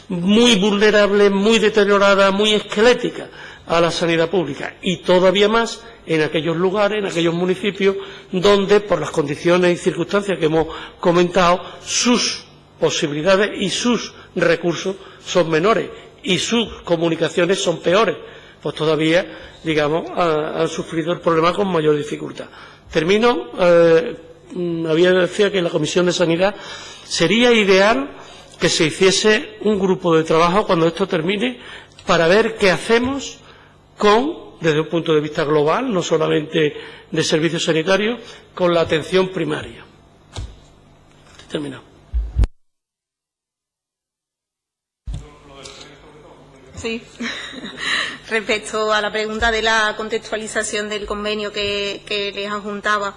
muy vulnerable, muy deteriorada, muy esquelética a la sanidad pública, y todavía más en aquellos lugares, en aquellos municipios donde, por las condiciones y circunstancias que hemos comentado, sus posibilidades y sus recursos son menores y sus comunicaciones son peores, pues todavía, digamos, han sufrido el problema con mayor dificultad. Termino. Decía que en la Comisión de Sanidad sería ideal que se hiciese un grupo de trabajo cuando esto termine para ver qué hacemos desde un punto de vista global, no solamente de servicios sanitarios, con la atención primaria. Terminado. Sí. Respecto a la pregunta de la contextualización del convenio que les adjuntaba,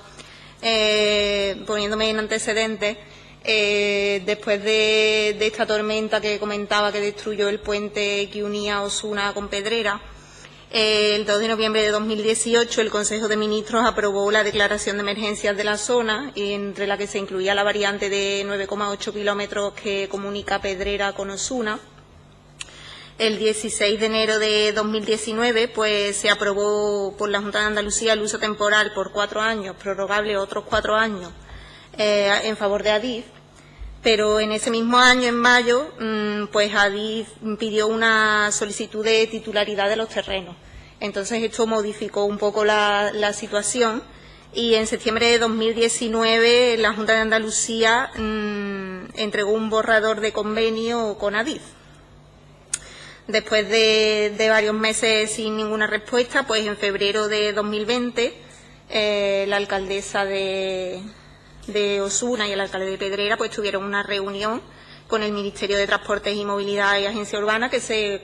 poniéndome en antecedentes, después de esta tormenta que comentaba que destruyó el puente que unía Osuna con Pedrera, el 2 de noviembre de 2018 el Consejo de Ministros aprobó la declaración de emergencias de la zona, entre la que se incluía la variante de 9,8 kilómetros que comunica Pedrera con Osuna. El 16 de enero de 2019 pues, se aprobó por la Junta de Andalucía el uso temporal por 4 años, prorrogable otros 4 años, en favor de Adif. Pero en ese mismo año, en mayo, pues Adif pidió una solicitud de titularidad de los terrenos. Entonces esto modificó un poco la situación y en septiembre de 2019 la Junta de Andalucía entregó un borrador de convenio con Adif. Después de varios meses sin ninguna respuesta, pues en febrero de 2020 la alcaldesa de Osuna y el alcalde de Pedrera pues tuvieron una reunión con el Ministerio de Transportes y Movilidad y Agencia Urbana, que se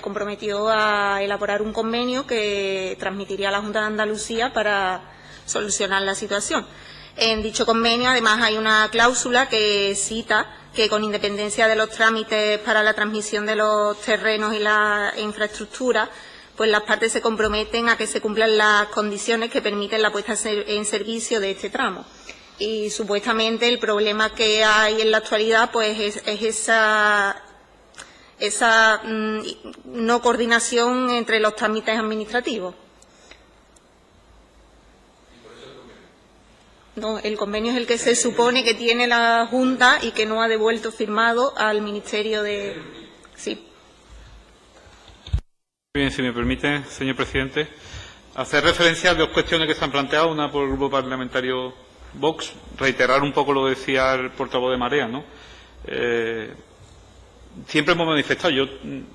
comprometió a elaborar un convenio que transmitiría a la Junta de Andalucía para solucionar la situación. En dicho convenio, además, hay una cláusula que cita que, con independencia de los trámites para la transmisión de los terrenos y la infraestructura, pues las partes se comprometen a que se cumplan las condiciones que permiten la puesta en servicio de este tramo. Y supuestamente el problema que hay en la actualidad pues es esa no coordinación entre los trámites administrativos. No, el convenio es el que se supone que tiene la Junta y que no ha devuelto firmado al Ministerio de... Sí. Bien, si me permite, señor presidente, hacer referencia a 2 cuestiones que se han planteado, una por el Grupo Parlamentario Vox, reiterar un poco lo que decía el portavoz de Marea, ¿no? Siempre hemos manifestado, yo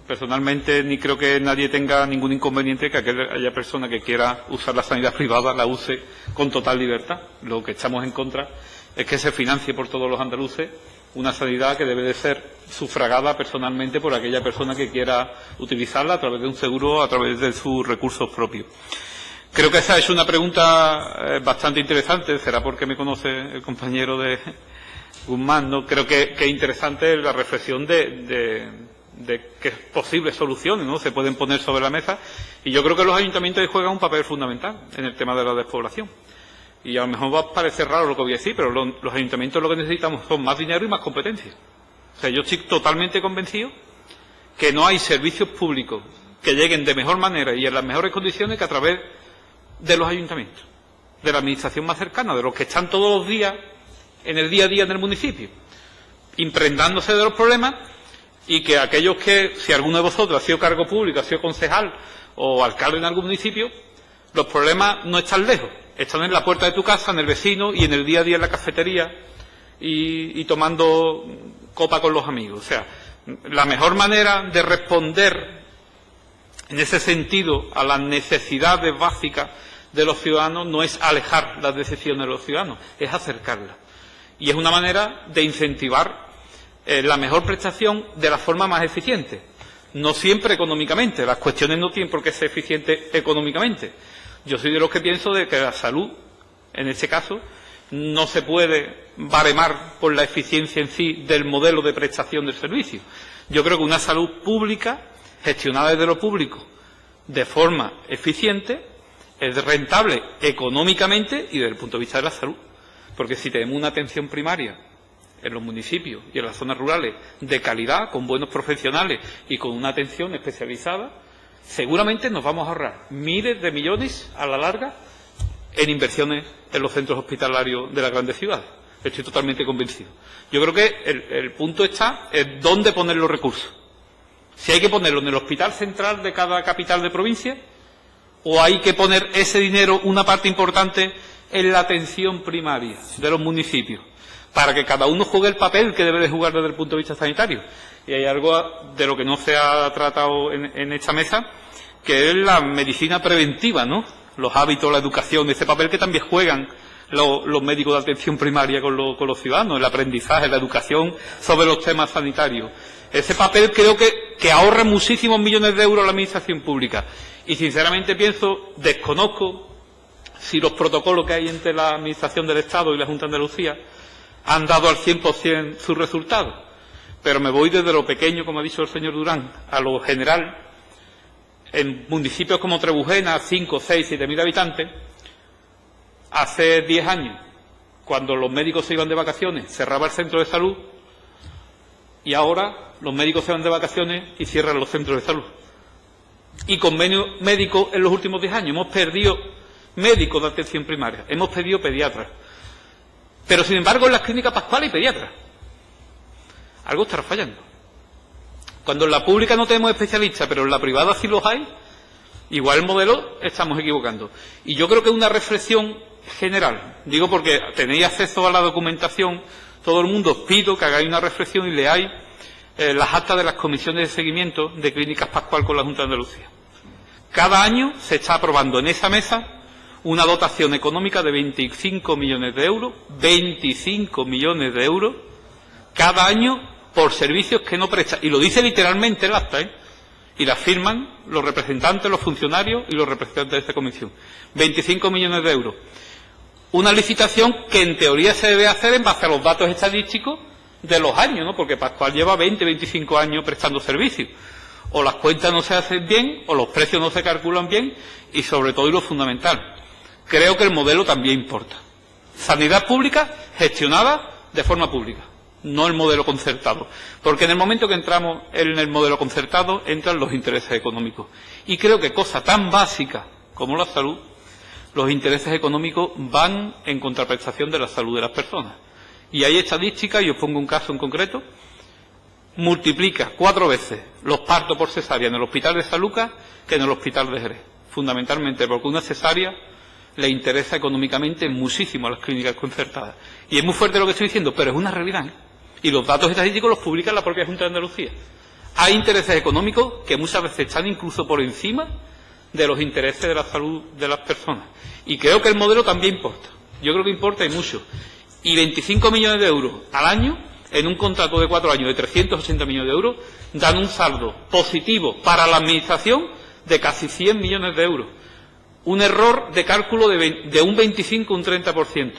personalmente ni creo que nadie tenga ningún inconveniente que aquella persona que quiera usar la sanidad privada la use con total libertad. Lo que echamos en contra es que se financie por todos los andaluces una sanidad que debe de ser sufragada personalmente por aquella persona que quiera utilizarla a través de un seguro, a través de sus recursos propios. Creo que esa es una pregunta bastante interesante, será porque me conoce el compañero de Guzmán, ¿no? Creo que es interesante la reflexión de qué posibles soluciones, ¿no?, se pueden poner sobre la mesa, y yo creo que los ayuntamientos ahí juegan un papel fundamental en el tema de la despoblación. Y a lo mejor va a parecer raro lo que voy a decir, pero los ayuntamientos lo que necesitamos son más dinero y más competencia. O sea, yo estoy totalmente convencido que no hay servicios públicos que lleguen de mejor manera y en las mejores condiciones que a través de los ayuntamientos, de la administración más cercana, de los que están todos los días en el día a día en el municipio, impregnándose de los problemas, y que aquellos que, si alguno de vosotros ha sido cargo público, ha sido concejal o alcalde en algún municipio, los problemas no están lejos, están en la puerta de tu casa, en el vecino y en el día a día en la cafetería y tomando copa con los amigos. O sea, la mejor manera de responder en ese sentido a las necesidades básicas de los ciudadanos no es alejar las decisiones de los ciudadanos, es acercarlas. Y es una manera de incentivar la mejor prestación de la forma más eficiente. No siempre económicamente, las cuestiones no tienen por qué ser eficientes económicamente. Yo soy de los que pienso de que la salud En este caso, no se puede baremar por la eficiencia en sí del modelo de prestación del servicio. Yo creo que una salud pública, gestionada desde lo público, de forma eficiente, es rentable económicamente y desde el punto de vista de la salud. Porque si tenemos una atención primaria en los municipios y en las zonas rurales de calidad, con buenos profesionales y con una atención especializada, seguramente nos vamos a ahorrar miles de millones a la larga en inversiones en los centros hospitalarios de las grandes ciudades. Estoy totalmente convencido. Yo creo que el punto está en dónde poner los recursos. Si hay que ponerlo en el hospital central de cada capital de provincia, o hay que poner ese dinero, una parte importante, en la atención primaria de los municipios, para que cada uno juegue el papel que debe de jugar desde el punto de vista sanitario. Y hay algo de lo que no se ha tratado en esta mesa, que es la medicina preventiva, ¿no? Los hábitos, la educación, ese papel que también juegan los médicos de atención primaria con los ciudadanos, el aprendizaje, la educación sobre los temas sanitarios. Ese papel creo que ahorra muchísimos millones de euros a la administración pública. Y sinceramente desconozco si los protocolos que hay entre la Administración del Estado y la Junta de Andalucía han dado al 100% sus resultados. Pero me voy desde lo pequeño, como ha dicho el señor Durán, a lo general. En municipios como Trebujena, 5, 6, 7.000 habitantes, hace 10 años, cuando los médicos se iban de vacaciones, cerraba el centro de salud, y ahora los médicos se van de vacaciones y cierran los centros de salud. Y convenio médico en los últimos 10 años. Hemos perdido médicos de atención primaria, hemos perdido pediatras. Pero, sin embargo, en las clínicas Pascual hay pediatras. Algo estará fallando. Cuando en la pública no tenemos especialistas, pero en la privada sí los hay, igual el modelo estamos equivocando. Y yo creo que es una reflexión general. Digo porque tenéis acceso a la documentación, todo el mundo os pido que hagáis una reflexión y leáis las actas de las comisiones de seguimiento de Clínicas Pascual con la Junta de Andalucía. Cada año se está aprobando en esa mesa una dotación económica de 25 millones de euros, 25 millones de euros, cada año por servicios que no presta. Y lo dice literalmente el acta, y la firman los representantes, los funcionarios y los representantes de esta comisión. 25 millones de euros. Una licitación que en teoría se debe hacer en base a los datos estadísticos de los años, ¿no? Porque Pascual lleva 20, 25 años prestando servicios. O las cuentas no se hacen bien, o los precios no se calculan bien, y sobre todo, y lo fundamental, creo que el modelo también importa. Sanidad pública gestionada de forma pública, no el modelo concertado. Porque en el momento que entramos en el modelo concertado, entran los intereses económicos. Y creo que cosa tan básica como la salud, los intereses económicos van en contraprestación de la salud de las personas. Y hay estadísticas, y os pongo un caso en concreto, multiplica 4 veces los partos por cesárea en el hospital de San Lucas que en el hospital de Jerez. Fundamentalmente porque una cesárea le interesa económicamente muchísimo a las clínicas concertadas. Y es muy fuerte lo que estoy diciendo, pero es una realidad, ¿eh? Y los datos estadísticos los publica la propia Junta de Andalucía. Hay intereses económicos que muchas veces están incluso por encima de los intereses de la salud de las personas. Y creo que el modelo también importa. Yo creo que importa y mucho. Y 25 millones de euros al año, en un contrato de 4 años de 380 millones de euros, dan un saldo positivo para la Administración de casi 100 millones de euros. Un error de cálculo de un 25 un 30%.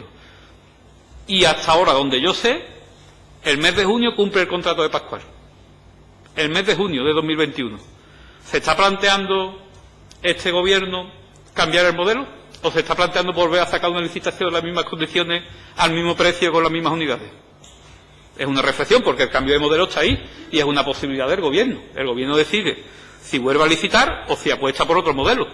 Y hasta ahora, donde yo sé, el mes de junio cumple el contrato de Pascual. El mes de junio de 2021. ¿Se está planteando este Gobierno cambiar el modelo? ¿O se está planteando volver a sacar una licitación en las mismas condiciones, al mismo precio, con las mismas unidades? Es una reflexión, porque el cambio de modelo está ahí y es una posibilidad del Gobierno. El Gobierno decide si vuelve a licitar o si apuesta por otro modelo.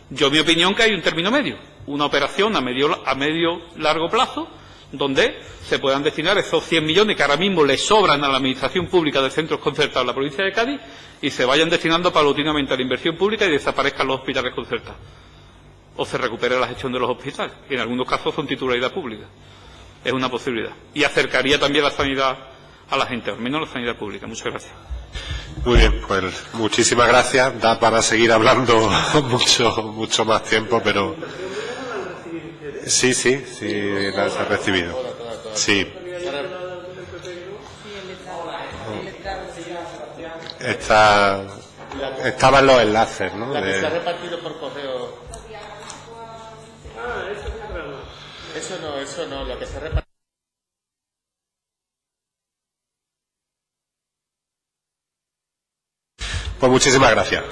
Yo, mi opinión, que hay un término medio, una operación a medio largo plazo, donde se puedan destinar esos 100 millones que ahora mismo le sobran a la Administración Pública de centros concertados en la provincia de Cádiz y se vayan destinando paulatinamente a la inversión pública y desaparezcan los hospitales concertados. O se recupere la gestión de los hospitales, que en algunos casos son titularidad pública. Es una posibilidad. Y acercaría también la sanidad a la gente, al menos la sanidad pública. Muchas gracias. Muy bien, pues muchísimas gracias. Da para seguir hablando mucho más tiempo, pero sí, las ha recibido. Sí. Estaban los enlaces, ¿no? La que se ha repartido por correo. Eso no, lo que se reparte. Pues muchísimas gracias.